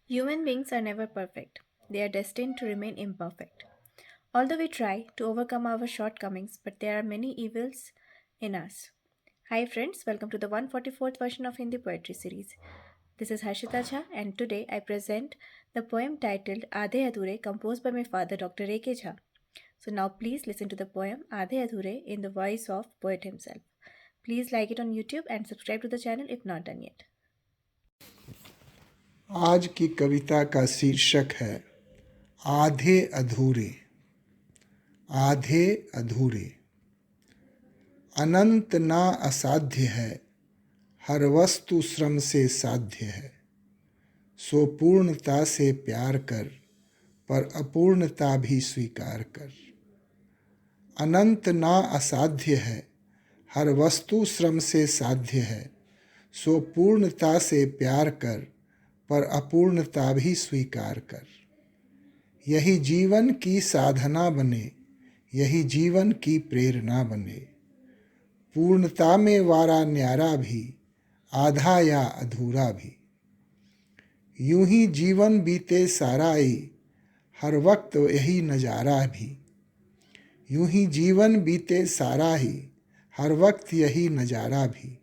Human beings are never perfect. They are destined to remain imperfect. Although we try to overcome our shortcomings, but there are many evils in us. Hi friends, welcome to the 144th version of Hindi Poetry series. This is Harshita Jha and today I present the poem titled Aadhe Adhure composed by my father Dr. A.K. Jha. So now please listen to the poem Aadhe Adhure in the voice of poet himself. Please like it on YouTube and subscribe to the channel if not done yet. आज की कविता का शीर्षक है आधे अधूरे। आधे अधूरे। अनंत ना असाध्य है, हर वस्तु श्रम से साध्य है। सो पूर्णता से प्यार कर, पर अपूर्णता भी स्वीकार कर। अनंत ना असाध्य है, हर वस्तु श्रम से साध्य है। सो पूर्णता से प्यार कर, पर अपूर्णता भी स्वीकार कर। यही जीवन की साधना बने, यही जीवन की प्रेरणा बने। पूर्णता में वारा न्यारा भी, आधा या अधूरा भी। यूं ही जीवन बीते साराई, हर वक्त यही नजारा भी। यूं ही जीवन बीते सारा ही, हर वक्त यही नजारा भी।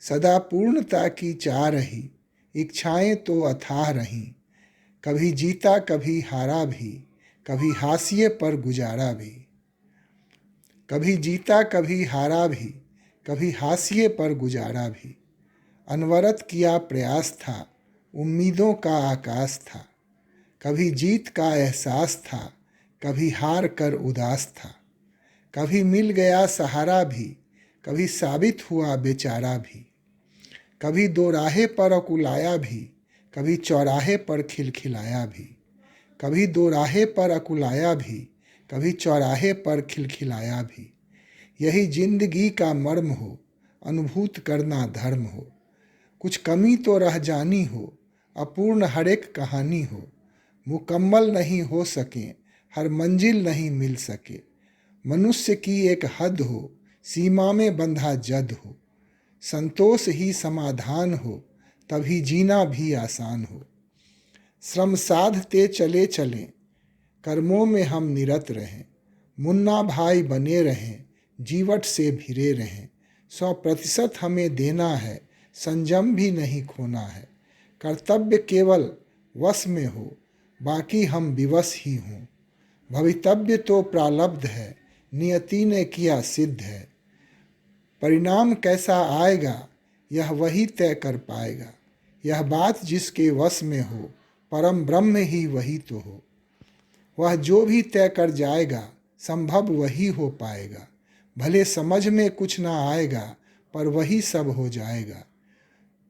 सदा पूर्णता की चाह रही, इच्छाएं तो अथाह रहीं। कभी जीता कभी हारा भी, कभी हाशिए पर गुजारा भी। कभी जीता कभी हारा भी, कभी हाशिए पर गुजारा भी। अनवरत किया प्रयास था, उम्मीदों का आकाश था। कभी जीत का एहसास था, कभी हार कर उदास था। कभी मिल गया सहारा भी, कभी साबित हुआ बेचारा भी। कभी दो राहे पर अकुलाया भी, कभी चौराहे पर खिलखिलाया भी। कभी दो राहे पर अकुलाया भी, कभी चौराहे पर खिलखिलाया भी। यही जिंदगी का मर्म हो, अनुभूत करना धर्म हो। कुछ कमी तो रह जानी हो, अपूर्ण हर एक कहानी हो। मुकम्मल नहीं हो सके, हर मंजिल नहीं मिल सके। मनुष्य की एक हद हो, सीमा में बंधा जद हो। संतोष ही समाधान हो, तभी जीना भी आसान हो। श्रम साधते चले चलें, कर्मों में हम निरत रहें। मुन्ना भाई बने रहें, जीवट से भिरे रहें। 100% हमें देना है, संयम भी नहीं खोना है। कर्तव्य केवल वश में हो, बाकी हम विवश ही हों। भवितव्य तो प्रारब्ध है, नियति ने किया सिद्ध है। परिणाम कैसा आएगा, यह वही तय कर पाएगा। यह बात जिसके वश में हो, परम ब्रह्म ही वही तो हो। वह जो भी तय कर जाएगा, संभव वही हो पाएगा। भले समझ में कुछ ना आएगा, पर वही सब हो जाएगा।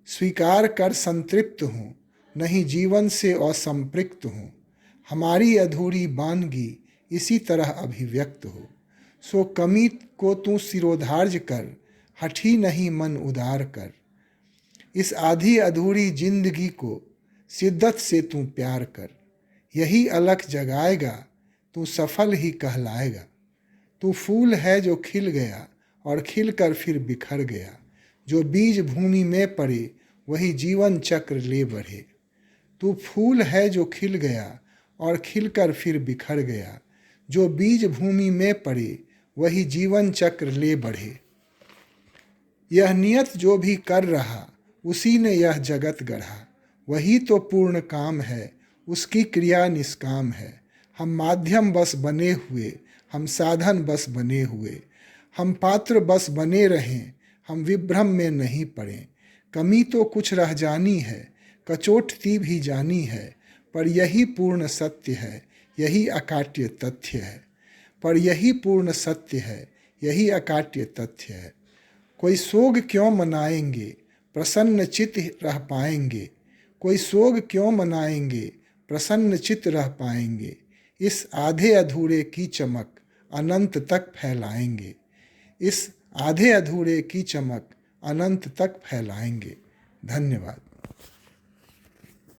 स्वीकार कर संतृप्त हूँ, नहीं जीवन से असंपृक्त हूँ। हमारी अधूरी वानगी इसी तरह अभिव्यक्त हो। सो कमी को तू सिरोधार्य कर, हठी नहीं मन उदार कर। इस आधी अधूरी जिंदगी को शिद्दत से तू प्यार कर। यही अलख जगाएगा, तू सफल ही कहलाएगा। तू फूल है जो खिल गया और खिलकर फिर बिखर गया। जो बीज भूमि में पड़े, वही जीवन चक्र ले बढ़े। तू फूल है जो खिल गया और खिलकर फिर बिखर गया। जो बीज भूमि में पड़े, वही जीवन चक्र ले बढ़े। यह नियत जो भी कर रहा, उसी ने यह जगत गढ़ा। वही तो पूर्ण काम है, उसकी क्रिया निष्काम है। हम माध्यम बस बने हुए, हम साधन बस बने हुए। हम पात्र बस बने रहें, हम विभ्रम में नहीं पड़ें। कमी तो कुछ रह जानी है, कचोटती भी जानी है। पर यही पूर्ण सत्य है, यही अकाट्य तथ्य है। पर यही पूर्ण सत्य है, यही अकाट्य तथ्य है। कोई सोग क्यों मनाएंगे, प्रसन्न चित्त रह पाएंगे। कोई सोग क्यों मनाएंगे, प्रसन्न चित्त रह पाएंगे। इस आधे अधूरे की चमक अनंत तक फैलाएंगे। इस आधे अधूरे की चमक अनंत तक फैलाएंगे। धन्यवाद।